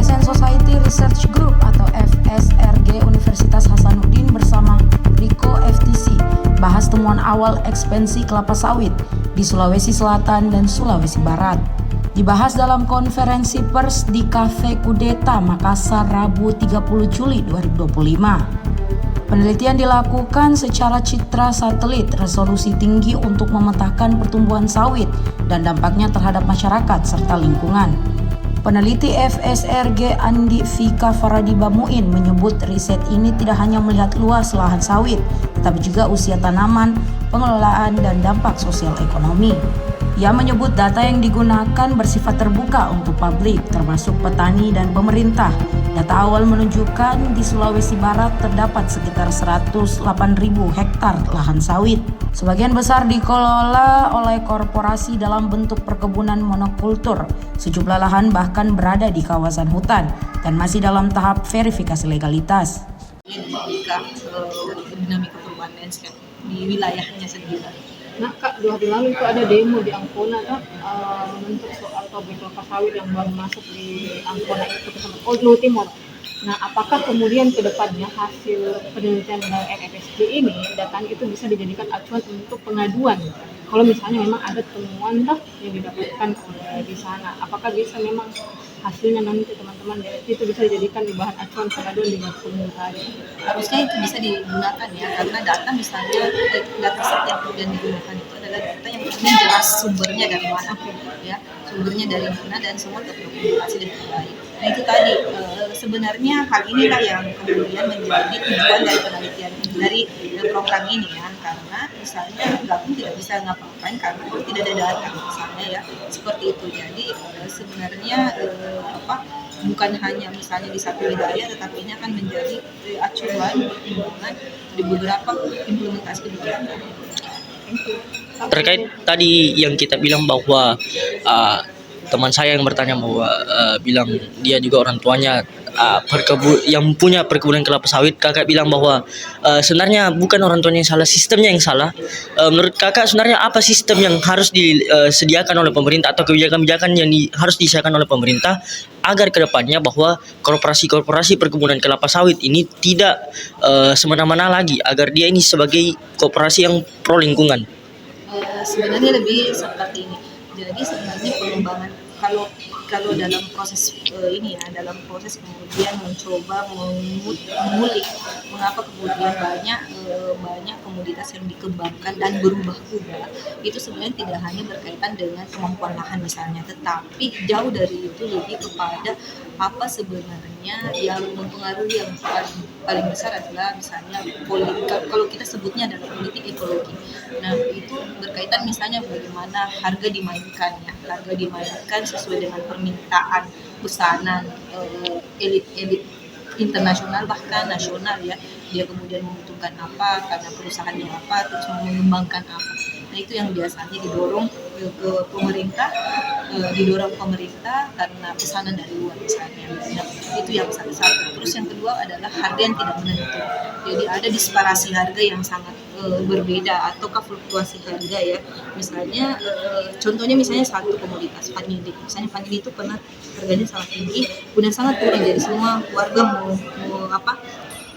Foundation Society Research Group atau FSRG Universitas Hasanuddin bersama Riko FTC bahas temuan awal ekspansi kelapa sawit di Sulawesi Selatan dan Sulawesi Barat. Dibahas dalam konferensi pers di Cafe Kudeta, Makassar, Rabu 30 Juli 2025. Penelitian dilakukan secara citra satelit resolusi tinggi untuk memetakan pertumbuhan sawit dan dampaknya terhadap masyarakat serta lingkungan. Peneliti FSRG Andi Fika Faradiba Muin menyebut riset ini tidak hanya melihat luas lahan sawit, tetapi juga usia tanaman, pengelolaan, dan dampak sosial ekonomi. Ia menyebut data yang digunakan bersifat terbuka untuk publik, termasuk petani dan pemerintah. Data awal menunjukkan di Sulawesi Barat terdapat sekitar 108.000 hektar lahan sawit. Sebagian besar dikelola oleh korporasi dalam bentuk perkebunan monokultur. Sejumlah lahan bahkan berada di kawasan hutan dan masih dalam tahap verifikasi legalitas. Dinamika perubahan landscape di wilayahnya sendiri. Nah Kak, 2 hari lalu itu ada demo di Ancona untuk soal pabrik kelapa sawit yang baru masuk di Ancona itu bersama Luhut Timur. Nah, apakah kemudian ke depannya hasil penelitian dari FSG ini datanya itu bisa dijadikan acuan untuk pengaduan? Kalau misalnya memang ada temuan yang didapatkan oleh di sana, apakah bisa memang hasilnya nanti teman-teman itu bisa dijadikan bahan acuan pengaduan di pemerintah? Harusnya itu bisa digunakan ya, karena data misalnya data set yang kemudian digunakan itu adalah data yang kemudian jelas sumbernya dari mana, ya sumbernya dari mana dan semua terdokumentasi dengan baik. Nah itu tadi sebenarnya hal inilah yang kemudian menjadi tujuan dari penelitian dari program ini ya, karena misalnya Gabung tidak bisa ngapa-ngapain karena tidak ada data misalnya ya seperti itu. Jadi sebenarnya bukan hanya misalnya di satu wilayah, tetapi ini akan menjadi acuan pertimbangan di beberapa implementasi kebijakan. Terkait tadi yang kita bilang bahwa teman saya yang bertanya bahwa bilang dia juga orang tuanya yang punya perkebunan kelapa sawit, kakak bilang bahwa sebenarnya bukan orang tuanya yang salah, sistemnya yang salah. Menurut kakak sebenarnya apa sistem yang harus disediakan oleh pemerintah atau kebijakan-kebijakan yang harus disediakan oleh pemerintah agar kedepannya bahwa korporasi-korporasi perkebunan kelapa sawit ini tidak semena-mena lagi, agar dia ini sebagai korporasi yang pro lingkungan? Sebenarnya lebih seperti ini. Jadi sebenarnya pengembangan kalau dalam proses ini ya, dalam proses kemudian mencoba mengulik mengapa kemudian banyak komoditas yang dikembangkan dan berubah-ubah, itu sebenarnya tidak hanya berkaitan dengan kemampuan lahan misalnya, tetapi jauh dari itu lebih kepada apa sebenarnya yang mempengaruhi. Yang paling besar adalah misalnya kalau kita sebutnya adalah politik ekologi. Nah itu berkaitan misalnya bagaimana harga dimainkan sesuai dengan permintaan pesanan elit-elit internasional bahkan nasional ya. Dia kemudian membutuhkan apa karena perusahaannya apa, terus mau mengembangkan apa. Nah itu yang biasanya didorong ke pemerintah, karena pesanan dari luar misalnya. Nah, itu yang satu. Terus yang kedua adalah harga yang tidak menentu. Jadi ada disparasi harga yang sangat berbeda ataukah fluktuasi harga ya. Misalnya contohnya misalnya satu komoditas vanili. Misalnya vanili itu pernah harganya sangat tinggi, kemudian sangat turun, jadi semua warga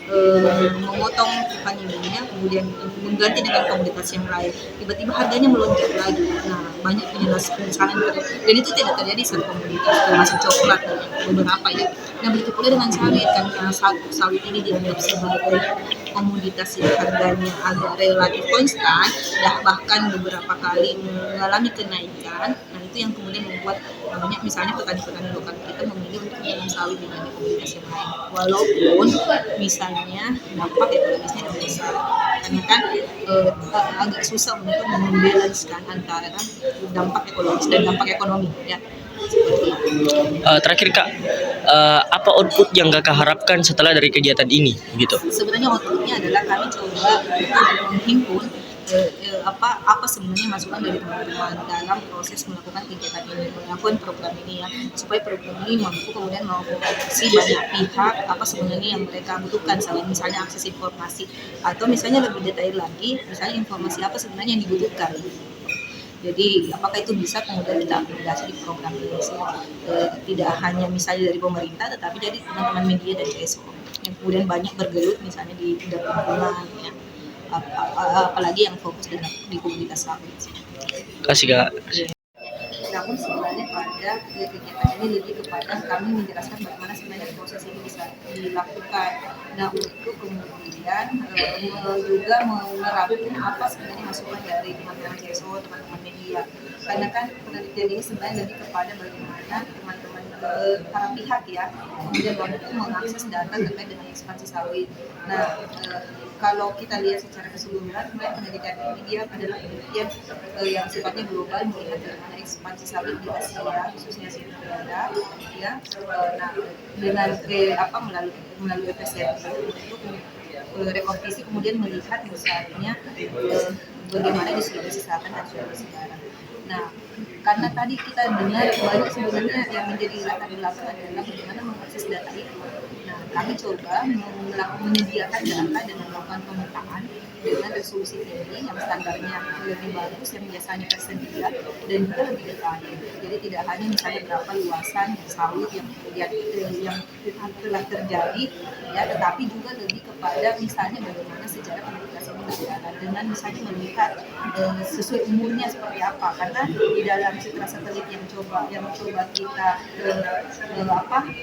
memotong vanilinya kemudian mengganti dengan komoditas yang lain, tiba-tiba harganya melonjak lagi. Nah banyak penyesalan dan itu tidak terjadi satu komoditas, termasuk coklat dan beberapa ya. Nah begitu pula dengan sawit kan, karena sawit ini dianggap sebagai komoditas yang harganya agak relatif konstan, bahkan beberapa kali mengalami kenaikan. Nah itu yang kemudian membuat banyak misalnya petani-petani lokal kita memilih untuk menanam sawit dibanding komoditas yang lain, walaupun misalnya dampak ekologisnya lebih besar, karena kan agak susah untuk membalanskan antara dampak ekologis dan dampak ekonomi ya. Terakhir Kak, apa output yang kakak harapkan setelah dari kegiatan ini gitu? Sebenarnya outputnya adalah kami coba menghimpun apa sebenarnya masukan dari teman-teman dalam proses melakukan kegiatan ini, melakukan program ini ya, supaya program ini mampu kemudian mengakomodasi banyak pihak apa sebenarnya yang mereka butuhkan, selain misalnya akses informasi atau misalnya lebih detail lagi misalnya informasi apa sebenarnya yang dibutuhkan. Jadi apakah itu bisa kemudian kita akomodasi di program ini sih? Tidak hanya misalnya dari pemerintah, tetapi dari teman-teman media dan CSO yang kemudian banyak bergelut misalnya di bidang lingkungan, ya. Apalagi yang fokus di komunitas sawit. Kasih Kak. Namun sebenarnya pada kegiatan ini lebih kepada kami menjelaskan bagaimana sebenarnya proses ini bisa dilakukan. Nah, untuk kemudian juga menerapkan apa sebenarnya masukan dari teman-teman CSO, teman-teman media. Karena kan penelitian ini sebenarnya lebih kepada bagaimana teman-teman para pihak ya kemudian mampu mengakses data terkait dengan ekspansi sawit. Nah, kalau kita lihat secara keseluruhan, sebenarnya penelitian ini dia adalah penelitian yang sifatnya global melihat bagaimana ekspansi sawit di Asia, khususnya Asia Tenggara, ya. Nah, dengan melalui FSR untuk rekompetisi kemudian melihat misalnya bagaimana di Sulawesi Selatan dan Sulawesi Barat. Nah, karena tadi kita dengar banyak sebenarnya yang menjadi latar belakang adalah bagaimana mengakses data itu. Nah, kami coba menyediakan data dan melakukan pemetaan dengan resolusi tinggi yang standarnya lebih bagus, yang biasanya tersedia dan juga lebih detail. Jadi tidak hanya misalnya berapa luasan sawit yang kemudian yang telah terjadi, ya, tetapi juga lebih kepada misalnya bagaimana sejarah publikasi ini berjalan dengan misalnya melihat sesuai umurnya seperti apa. Karena di dalam citra satelit yang coba kita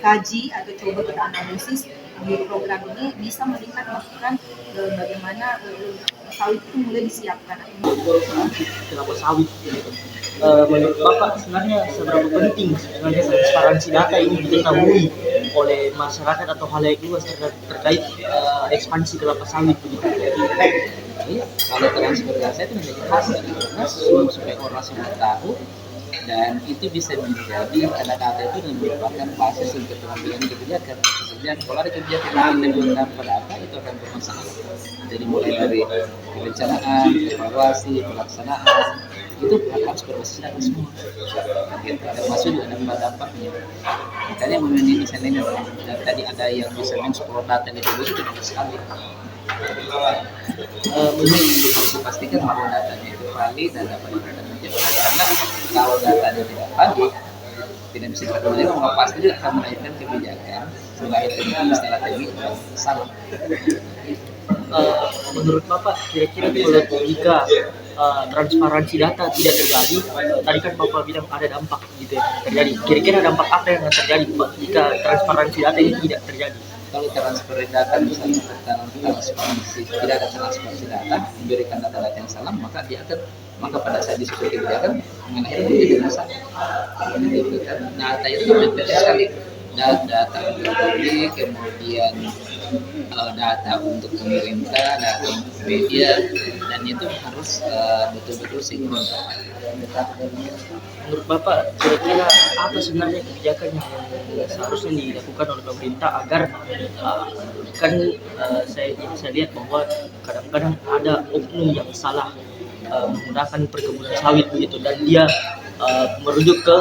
kaji atau coba kita analisis di program ini bisa melihat bahkan bagaimana sawit itu mulai disiapkan. Kelapa sawit. Menurut Bapak sebenarnya seberapa penting sebenarnya transparansi data ini diketahui oleh masyarakat atau halayak luas terkait ekspansi kelapa sawit begitu? Iya, kalau transfer data itu menjadi khas dari Komnas supaya orang semua tahu, dan itu bisa menjadi karena data itu merupakan basis untuk pengambilan kebijakan. Kemudian kalau ada kebijakan lain yang belum tanpa data itu akan bermasalah. Jadi mulai dari perencanaan, evaluasi, pelaksanaan itu harus berbasis data semua. Termasuk juga dampak-dampaknya. Makanya misalnya tadi ada yang bisa mengeksplor data itu bagus sekali. Harus dipastikan bahwa datanya itu valid dan dapat dipertanggungjawabkan. Karena kalau datanya tidak valid, tidak bisa dipertanggungjawabkan, maka pasti akan melahirkan kebijakan melahirkan istilah teknik yang salah. Menurut Bapak kira-kira kalau jika transparansi data tidak terjadi, tadi kan Bapak bilang ada dampak gitu ya terjadi. Kira-kira dampak apa yang akan terjadi Pak jika transparansi data ini tidak terjadi? Kalau transfer data misalnya transparansi tidak ada transparansi data, memberikan data-data yang salah, maka pada saat disusun kebijakan mengakhirnya menjadi masalah. Data itu penting sekali. Data untuk publik, kemudian data untuk pemerintah, data untuk media, dan itu harus betul-betul sinkron. Menurut Bapak kira-kira apa sebenarnya kebijakan yang seharusnya dilakukan oleh pemerintah agar saya lihat bahwa kadang-kadang ada oknum yang salah menggunakan perkebunan sawit begitu dan dia merujuk ke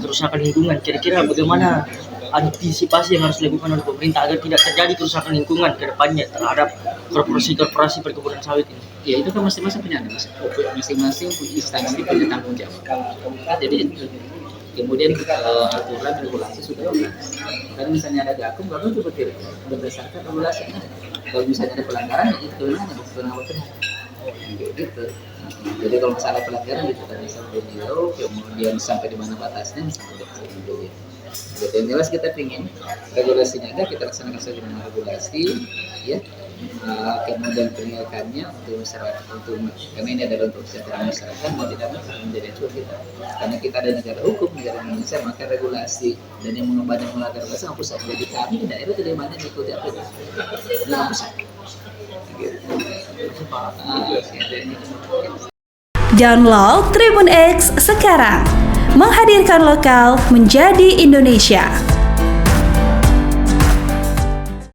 kerusakan lingkungan. Kira-kira bagaimana antisipasi yang harus dilakukan oleh pemerintah agar tidak terjadi kerusakan lingkungan ke depannya terhadap korporasi perkebunan sawit ini? Ya itu kan masing-masing punya instansi punya tanggung jawab. Jadi kemudian aturan regulasi sudah ada. Kan misalnya ada gakum itu berdasarkan regulasinya. Kalau misalnya ada pelanggaran itu benar-benar gitu. Jadi kalau misalnya pelanggaran itu tadi sampai jauh, kemudian sampai di mana batasnya sampai di jadi yang jelas kita ingin regulasinya ada, kita laksanakan saja dengan regulasi, ya. Kemudian penegakannya untuk masyarakat, karena ini adalah untuk kesejahteraan masyarakat, mau tidak menjadi acuan kita. Karena kita ada negara hukum, negara Indonesia, maka regulasi dan yang melanggar regulasi nggak pusat. Jadi kami di daerah tidak banyak mengikuti apa itu, nggak pusat. Download Tribun X sekarang, menghadirkan lokal menjadi Indonesia.